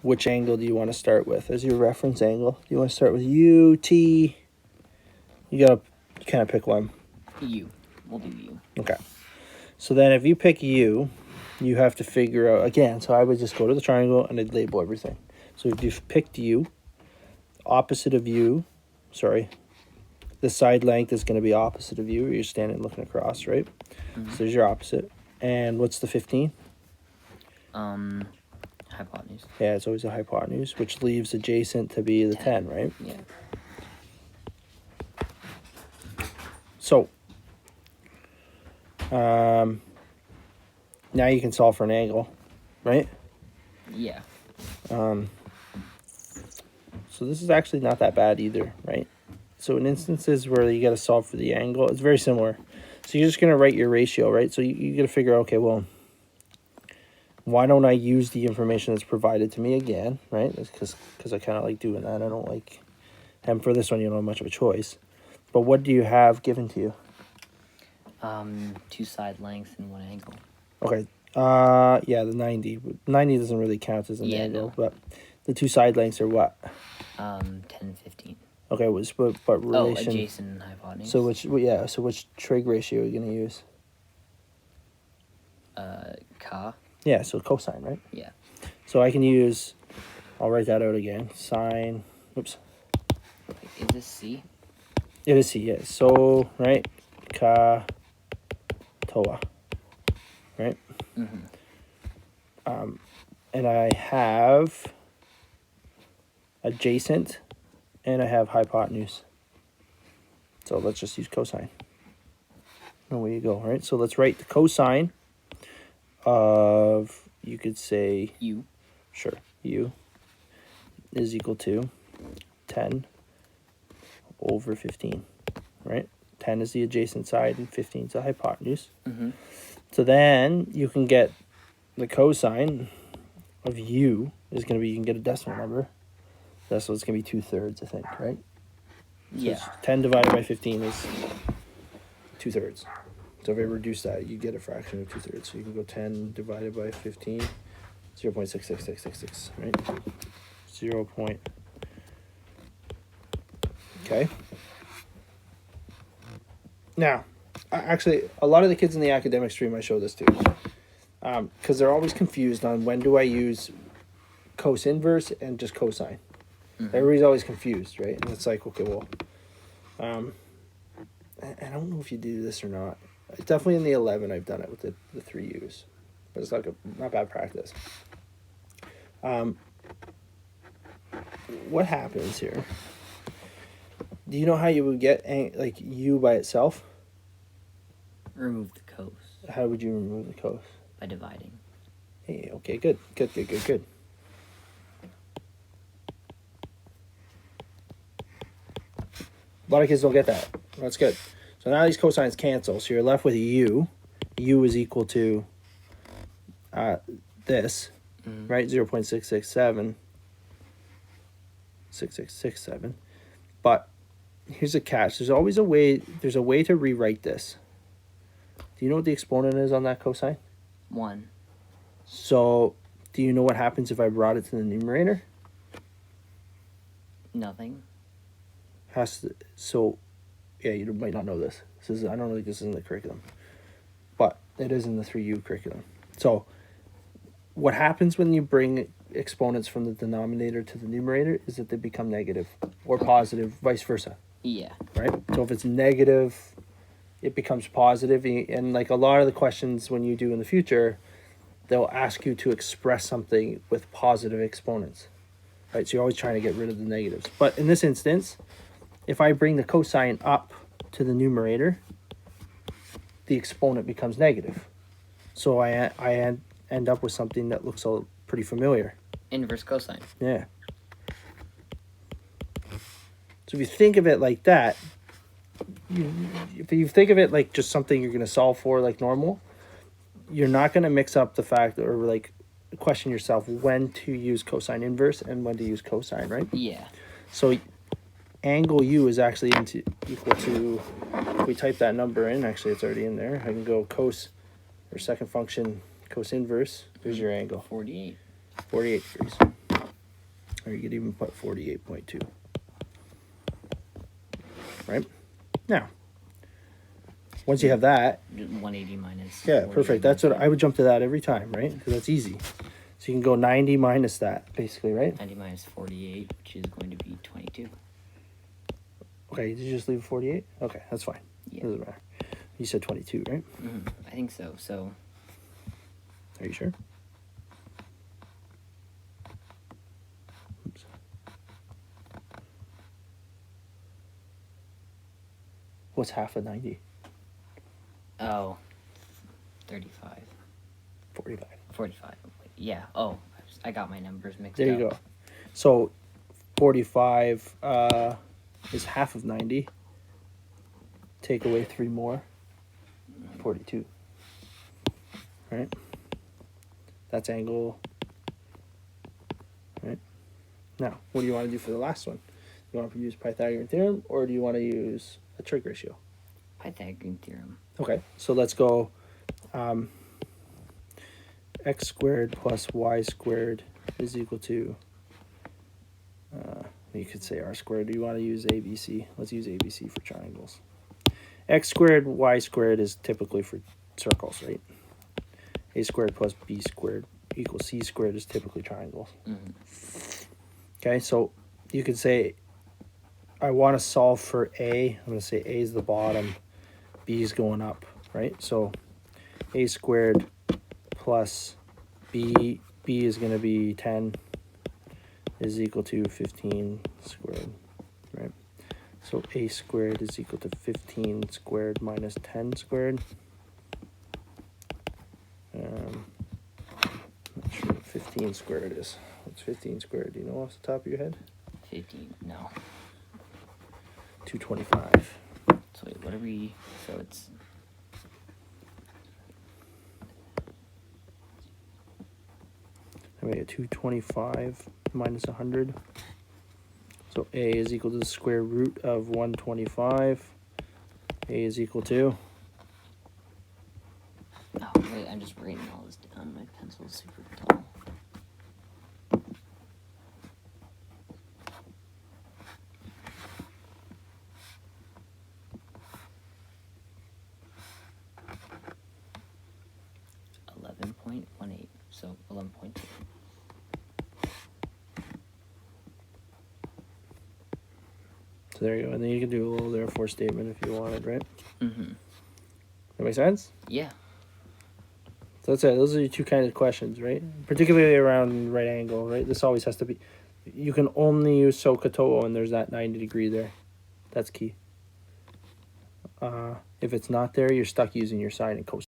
which angle do you want to start with as your reference angle? Do you want to start with U, T? You got to kind of pick one. U. We'll do U. Okay. So then if you pick U, you have to figure out, again, so I would just go to the triangle and I'd label everything. So if you've picked U, opposite of U, the side length is going to be opposite of U. You're standing looking across, right? Mm-hmm. So there's your opposite. And what's the 15? Hypotenuse. Yeah, it's always a hypotenuse, which leaves adjacent to be the 10, right? Yeah. So, now you can solve for an angle, right? Yeah. So this is actually not that bad either, right? So in instances where you got to solve for the angle, it's very similar. So you're just going to write your ratio, right? So you got to figure out, okay, well, why don't I use the information that's provided to me again, right? Because I kind of like doing that. I don't like, and for this one, you don't have much of a choice. But what do you have given to you? 2 side lengths and 1 angle. Okay. Yeah, the 90. 90 doesn't really count as an angle, no. but the 2 side lengths are what? 10 and 15. Okay, but relation. Adjacent and hypotenuse. So which trig ratio are you gonna use? Ka. Yeah, so cosine, right? Yeah. So I can use, I'll write that out again. Sine, oops. Is this C? It is C, yes. So, right, ka, toa, right? Mm-hmm. And I have adjacent, and I have hypotenuse. So let's just use cosine. Away you go, right? So let's write the cosine of, you could say, U. Sure, U is equal to 10 over 15, right? 10 is the adjacent side and 15 is the hypotenuse. Mm-hmm. So then you can get the cosine of U is going to be, you can get a decimal number. So it's going to be 2/3, I think, right? So Yeah. 10 divided by 15 is 2/3. So if I reduce that, you get a fraction of 2/3. So you can go 10 divided by 15, 0.66666, right? 0. Okay. Now, actually, a lot of the kids in the academic stream, I show this to, because they're always confused on when do I use cos inverse and just cosine. Mm-hmm. Everybody's always confused, right? And it's like, okay, well, I don't know if you do this or not. Definitely in the 11, I've done it with the 3 U's, but it's not bad practice. What happens here? Do you know how you would get like U by itself? Remove the cos. How would you remove the cos? By dividing. Hey, okay, good. A lot of kids don't get that. That's good. So now these cosines cancel. So you're left with a U. U is equal to this, right? 0.667. 6667. But here's a catch. There's always a way. There's a way to rewrite this. Do you know what the exponent is on that cosine? 1. So do you know what happens if I brought it to the numerator? Nothing. So yeah, you might not know this. I don't think this is in the curriculum, but it is in the 3U curriculum. So what happens when you bring exponents from the denominator to the numerator is that they become negative or positive, vice versa. Yeah. Right? So if it's negative, it becomes positive. And like a lot of the questions when you do in the future, they'll ask you to express something with positive exponents. Right? So you're always trying to get rid of the negatives. But in this instance, if I bring the cosine up to the numerator, the exponent becomes negative. So I end up with something that looks pretty familiar. Inverse cosine. Yeah. So if you think of it like that, if you think of it like just something you're going to solve for like normal, you're not going to mix up the fact or like question yourself when to use cosine inverse and when to use cosine, right? Yeah. So angle U is actually equal to, if we type that number in, actually it's already in there. I can go cos, or second function, cos inverse. Here's your angle. 48. 48 degrees. Or you could even put 48.2. Right? Now, once you have that, 180 minus. yeah, 48 perfect. That's what minus I would jump to that every time, right? Because that's easy. So you can go 90 minus that, basically, right? 90 minus 48, which is going to be 22. Okay, did you just leave 48? Okay, that's fine. Yeah. Doesn't matter. You said 22, right? I think so. So Are you sure? Oops. What's half of 90? oh, 35. 45. 45. Yeah. Oh, I got my numbers mixed There up. you go. So 45 is half of 90. Take away 3 more. 42. Right? That's angle. Right? Now, what do you want to do for the last one? You want to use Pythagorean theorem, or do you want to use a trig ratio? Pythagorean theorem. Okay, so let's go x squared plus y squared is equal to, you could say r squared. Do you want to use ABC? Let's use ABC for triangles. X squared, y squared is typically for circles, right? A squared plus b squared equals c squared is typically triangles. Okay, so you could say, I want to solve for A. I'm going to say A is the bottom, B is going up, right? So A squared plus B is going to be 10 is equal to 15 squared, right? So A squared is equal to 15 squared minus 10 squared. Not sure what 15 squared is. What's 15 squared? Do you know off the top of your head? 15. No. 225. So wait, what are we? So it's. I mean, 225 minus 100. So A is equal to the square root of 125. A is equal to, Oh wait, I'm just writing all this down. My pencil's super tall. .18, so 11.2. so there you go. And then you can do a little therefore statement if you wanted, right? Mm-hmm. That make sense? Yeah. So that's it. Those are your two kinds of questions, right? Particularly around right angle, right? This always has to be, you can only use SOHCAHTOA when there's that 90 degree there. That's key. If it's not there, you're stuck using your sine and cosine.